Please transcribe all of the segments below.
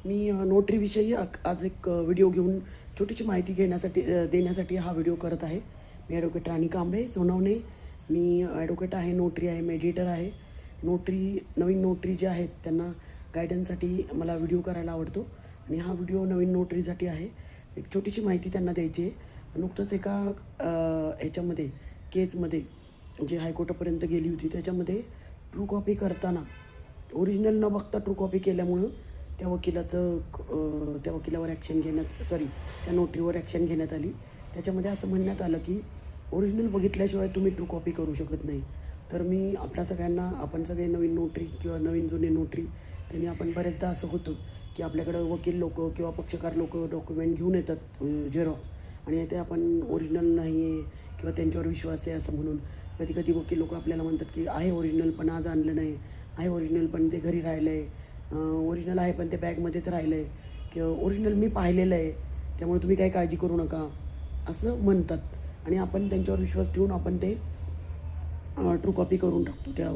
मी नोटरीविषयी आज एक व्हिडिओ घेऊन छोटीशी माहिती देण्यासाठी हा व्हिडिओ करत आहे. मी ॲडव्होकेट राणी कांबळे सोनवणे. मी ॲडव्होकेट आहे, नोटरी आहे, मेडिएटर आहे. नवीन नोटरी जे आहेत त्यांना गायडन्ससाठी मला व्हिडिओ करायला आवडतो आणि हा व्हिडिओ नवीन नोटरीसाठी आहे. एक छोटीशी माहिती त्यांना द्यायची आहे. नुकतंच एका ह्याच्यामध्ये केसमध्ये जे हायकोर्टापर्यंत गेली होती त्याच्यामध्ये ट्रू कॉपी करताना ओरिजिनल न बघता ट्रू कॉपी केल्यामुळं त्या वकिलावर त्या नोटरीवर ॲक्शन घेण्यात आली. त्याच्यामध्ये असं म्हणण्यात आलं की ओरिजिनल बघितल्याशिवाय तुम्ही ट्रू कॉपी करू शकत नाही. तर मी आपण सगळे नवीन नोटरी किंवा नवीन जुने नोटरी त्यांनी आपण बरेचदा असं होतं की आपल्याकडं वकील लोक किंवा पक्षकार लोक डॉक्युमेंट घेऊन येतात झेरॉक्स, आणि ते आपण ओरिजिनल नाही आहे किंवा त्यांच्यावर विश्वास आहे असं म्हणून कधी कधी वकील लोक आपल्याला म्हणतात की आहे ओरिजिनल पण आज आणलं नाही, आहे ओरिजिनल पण ते घरी राहिलं आहे, ओरिजिनल आहे पण ते बॅगमध्येच राहिलं आहे, किंवा ओरिजिनल मी पाहिलेलं आहे त्यामुळे तुम्ही काही काळजी करू नका असं म्हणतात. आणि आपण त्यांच्यावर विश्वास ठेवून आपण ते ट्रू कॉपी करून टाकतो त्या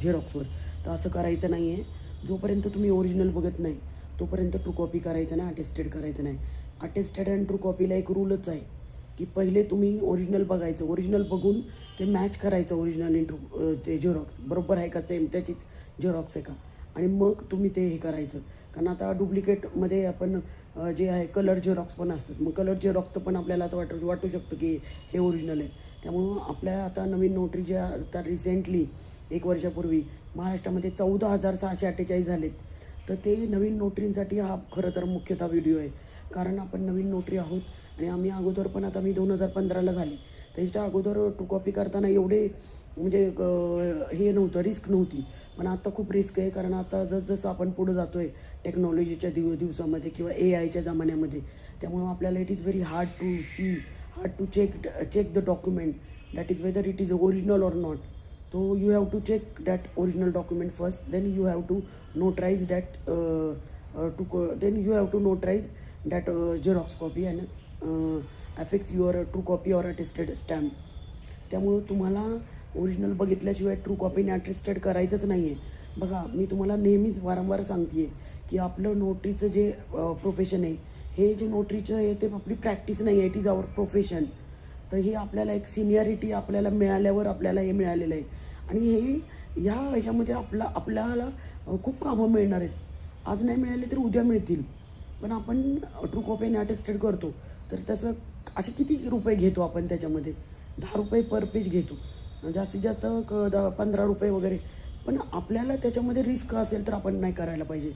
झेरॉक्सवर. तर असं करायचं नाही आहे. जोपर्यंत तुम्ही ओरिजिनल बघत नाही तोपर्यंत ट्रू कॉपी करायचं नाही, अटेस्टेड करायचं नाही. अटेस्टेड अँड ट्रू कॉपीला एक रूलच आहे की पहिले तुम्ही ओरिजिनल बघायचं, ओरिजिनल बघून ते मॅच करायचं ओरिजिनल आणि ते झेरॉक्स बरोबर आहे का, सेम त्याचीच झेरॉक्स आहे का, आणि मग तुम्ही ते हे करायचं. कारण आता डुप्लिकेटमध्ये आपण जे आहे कलर झेरॉक्स पण असतात, मग कलर झेरॉक्सचं पण आपल्याला असं वाटू शकतं की हे ओरिजिनल आहे. त्यामुळं आपल्या आता नवीन नोटरी जे आता रिसेंटली 1 वर्षापूर्वी महाराष्ट्रामध्ये 14,648 झालेत. तर ते नवीन नोटरींसाठी हा खरं तर मुख्यतः व्हिडिओ आहे. कारण आपण नवीन नोटरी आहोत आणि आम्ही अगोदर पण आता मी 2015ला झाले, त्याच्या अगोदर ट्रू कॉपी करताना एवढे म्हणजे हे नव्हतं, रिस्क नव्हती. पण आता खूप रिस्क आहे. कारण आता जसं आपण पुढं जातो आहे टेक्नॉलॉजीच्या दिवसामध्ये किंवा AIच्या जमान्यामध्ये, त्यामुळं आपल्याला it is very hard to check the document that is whether it is original or not. So you have to check that original document first, then you have to notarize that xerox copy and affix your true copy or attested stamp. त्यामुळं तुम्हाला original बघितल्याशिवाय true कॉपीने attested करायचंच नाही आहे. बघा, मी तुम्हाला नेहमीच वारंवार सांगते आहे की आपलं नोटरीचं जे प्रोफेशन आहे, हे जे नोटरीचं आहे ते आपली प्रॅक्टिस नाही आहे, इट इज आवर प्रोफेशन. तर ही आपल्याला एक सिनियरिटी आपल्याला मिळाल्यावर आपल्याला हे मिळालेलं आहे. आणि ह्या ह्याच्यामध्ये आपल्याला खूप कामं मिळणार आहेत. आज नाही मिळाले तर उद्या मिळतील. पण आपण ट्रू कॉपीने अटेस्टेड करतो तर तसं असे किती रुपये घेतो आपण त्याच्यामध्ये? 10 रुपये पर पेज घेतो, जास्तीत जास्त 15 रुपये वगैरे. पण आपल्याला त्याच्यामध्ये रिस्क असेल तर आपण नाही करायला पाहिजे.